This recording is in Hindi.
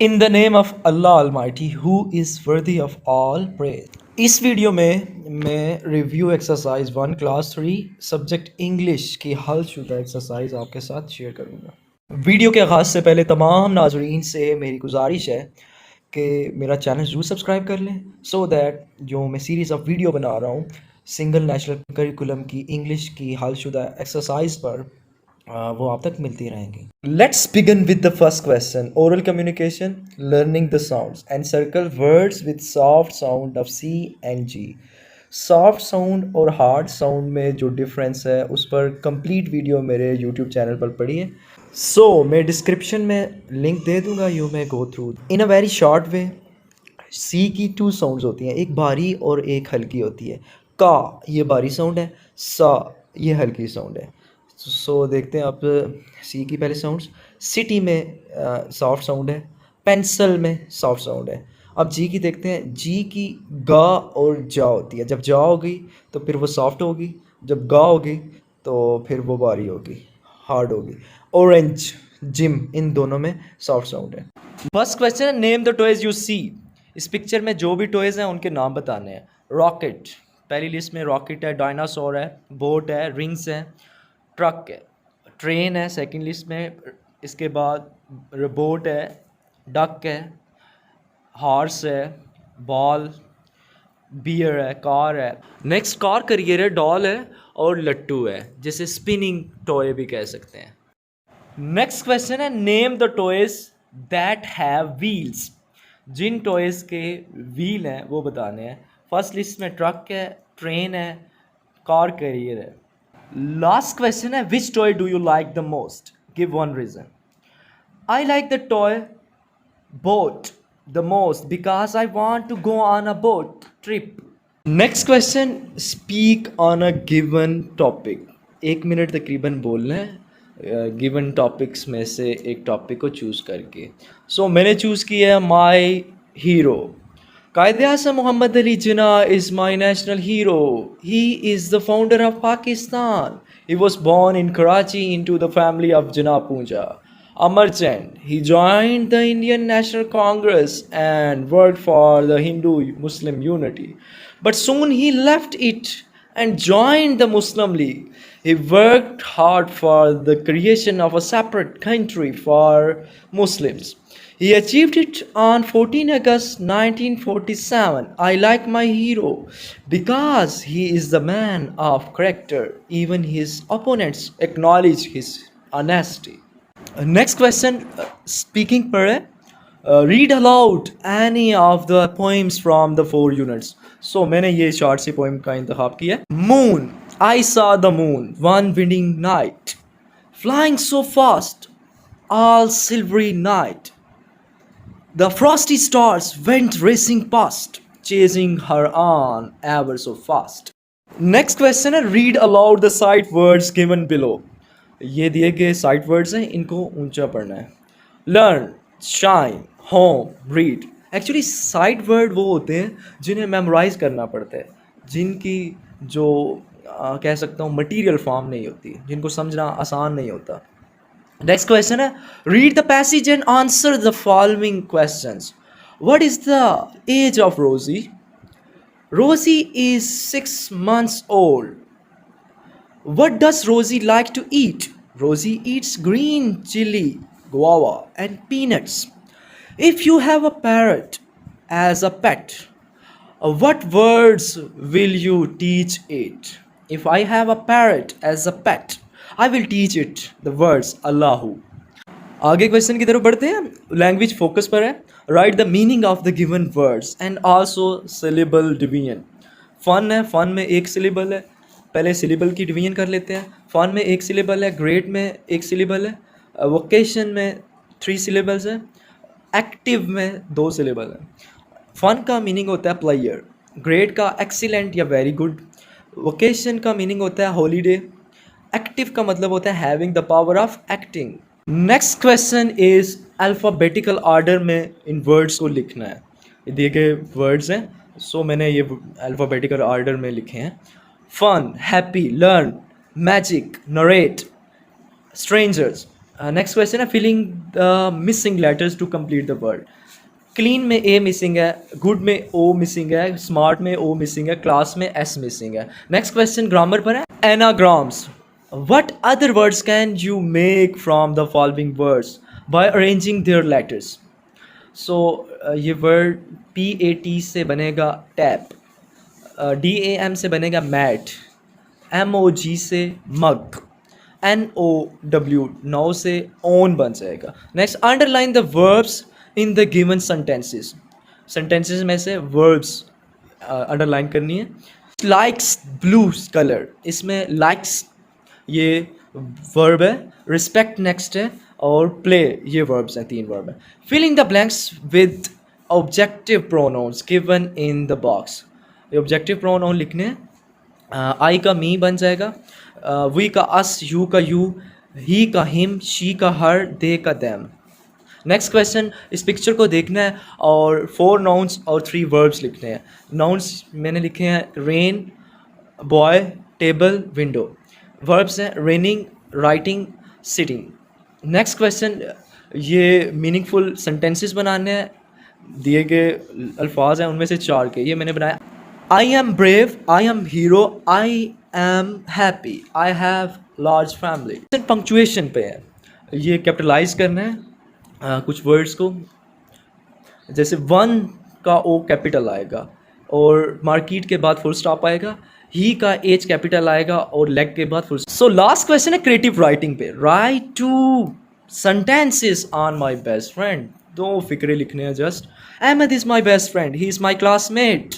In the name of Allah Almighty, who is worthy of all praise. इस वीडियो में मैं review exercise 1 class 3 subject English की हलशुदा एक्सरसाइज आपके साथ शेयर करूंगा। वीडियो के आगाज़ से पहले तमाम नाजरीन से मेरी गुजारिश है कि मेरा चैनल ज़रूर सब्सक्राइब कर लें सो दैट जो मैं सीरीज़ ऑफ वीडियो बना रहा हूँ सिंगल नेशनल करिकुलम की इंग्लिश की हलशुदा एक्सरसाइज पर वो आप तक मिलती रहेंगी। Let's begin with the first question. Oral communication, learning the sounds and circle words with soft sound of C and G. Soft sound और हार्ड साउंड में जो डिफरेंस है उस पर कंप्लीट वीडियो मेरे यूट्यूब चैनल पर पढ़िए। मैं डिस्क्रिप्शन में लिंक दे दूंगा, you may go through in a very short way. C की 2 साउंड्स होती हैं, एक भारी और एक हल्की होती है। का ये भारी साउंड है, सा ये हल्की साउंड है। देखते हैं आप सी की पहले साउंड्स। सिटी में सॉफ्ट साउंड है, पेंसिल में सॉफ्ट साउंड है। अब जी की देखते हैं। जी की गा और जा होती है। जब जा होगी तो फिर वो सॉफ्ट होगी, जब गा होगी तो फिर वो भारी होगी, हार्ड होगी। ऑरेंज, जिम, इन दोनों में सॉफ्ट साउंड है। फर्स्ट क्वेश्चन है name the toys you see. इस पिक्चर में जो भी टॉयज हैं उनके नाम बताने हैं। रॉकेट, पहली लिस्ट में रॉकेट है, डायनासोर है, बोट है, रिंग्स है, ट्रक है, ट्रेन है सेकंड लिस्ट में। इसके बाद रोबोट है, डक है, हॉर्स है, बॉल, बियर है, कार है। नेक्स्ट कार करियर है, डॉल है और लट्टू है, जिसे स्पिनिंग टॉय भी कह सकते हैं। नेक्स्ट क्वेश्चन है name the toys that have wheels. जिन टॉयज के व्हील हैं वो बताने हैं। फर्स्ट लिस्ट में ट्रक है, ट्रेन है, कार कैरियर है। लास्ट क्वेश्चन है which toy do you like the most, give one reason. I like the toy boat the most because I want to go on a boat trip. Next question speak on a given topic. 1 minute तकरीबन बोलना है गिवन टॉपिक्स में से एक टॉपिक को चूज़ करके। मैंने चूज़ किया है माई hero. Quaid-e-Azam Muhammad Ali Jinnah is my national hero. He is the founder of Pakistan. He was born in Karachi into the family of Jinnah Punja. Amar Chand, he joined the Indian National Congress and worked for the Hindu-Muslim unity. But soon he left it and joined the Muslim League. He worked hard for the creation of a separate country for Muslims. He achieved it on 14 August 1947. I like my hero because he is the man of character. Even his opponents acknowledge his honesty. Next question, speaking per read aloud any of the poems from the 4 units. मैंने ये शॉर्ट सी पोइम का इंतखाब किया। Moon, I saw the moon one windy night, flying so fast, all silvery night. The frosty stars went racing past, chasing her on ever so fast. Next question है read aloud the sight words given below. ये दिए गए साइट वर्ड्स हैं, इनको ऊंचा पढ़ना है। Learn, shine, home, read. Actually site word वो होते हैं जिन्हें मेमोराइज करना पड़ता है, जिनकी जो कह सकता हूँ मटीरियल फॉर्म नहीं होती, जिनको समझना आसान नहीं होता। Next question है read the passage and answer the following questions. What is the age of Rosie? Rosie is 6 months old. What does Rosie like to eat? Rosie eats green chili, guava and peanuts. If you have a parrot as a pet, what words will you teach it? If I have a parrot as a pet, I will teach it the words Allahu. आगे क्वेश्चन की तरफ बढ़ते हैं। लैंग्वेज फोकस पर है। Write the meaning of the given words and also syllable division. Fun है, फन में एक सिलेबल है, पहले सिलेबल की डिवीजन कर लेते हैं। फन में एक सिलेबल है, ग्रेट में एक सिलेबल है, वोकेशन में 3 सिलेबल्स है, एक्टिव में 2 सिलेबल है। फन का मीनिंग होता है प्लेयर, ग्रेट का एक्सीलेंट या वेरी गुड, वोकेशन का मीनिंग होता है हॉलीडे, एक्टिव का मतलब होता है having the power of acting. Next question is alphabetical order में इन वर्ड्स को लिखना है। ये दिए गए वर्ड्स हैं, मैंने ये अल्फ़ाबेटिकल ऑर्डर में लिखे हैं। Fun, happy, learn, magic, narrate, strangers, next question है filling the missing letters to complete the word. Clean में ए मिसिंग है, गुड में ओ मिसिंग है, स्मार्ट में ओ मिसिंग है, क्लास में एस मिसिंग है। नेक्स्ट क्वेश्चन ग्रामर पर है, anagrams. What other words can you make from the following words by arranging their letters. So ये वर्ड पी ए टी से बनेगा टैप, डी ए एम से बनेगा मैट, एम ओ जी से mug, N O W now से ओन बन जाएगा। Next underline the verbs in the given sentences. Sentences में से वर्ब्स अंडरलाइन करनी है। लाइक्स ब्लू कलर, इसमें लाइक्स ये वर्ब है, रिस्पेक्ट नेक्स्ट है, और प्ले ये वर्ब्स हैं, 3 वर्ब है। Filling the blanks with objective pronouns given in the box. ये ऑब्जेक्टिव प्रोनाउन लिखने हैं। आई का मी बन जाएगा, वी का अस, यू का यू, ही का हिम, शी का हर, दे का देम। नेक्स्ट क्वेश्चन, इस पिक्चर को देखना है और 4 नाउन्स और 3 वर्ब्स लिखने हैं। नाउन्स मैंने लिखे हैं rain, boy, table, window. Verbs हैं raining, writing, sitting. Next question, ये मीनिंगफुल सेंटेंसेस बनाने हैं। दिए गए अल्फाज हैं उनमें से 4 के ये मैंने बनाया। I am brave, I am hero, I am happy, I have large family. Punctuation पे है, ये कैपिटलाइज करना है कुछ वर्ड्स को। जैसे 1 का ओ कैपिटल आएगा और मार्केट के बाद फुल स्टॉप आएगा, ही का एच कैपिटल आएगा और लेग के बाद फुल। सो लास्ट क्वेश्चन है क्रिएटिव राइटिंग पे। Write two sentences on my best friend. 2 फिक्रे लिखने हैं just. Ahmad is my best friend, he is my classmate.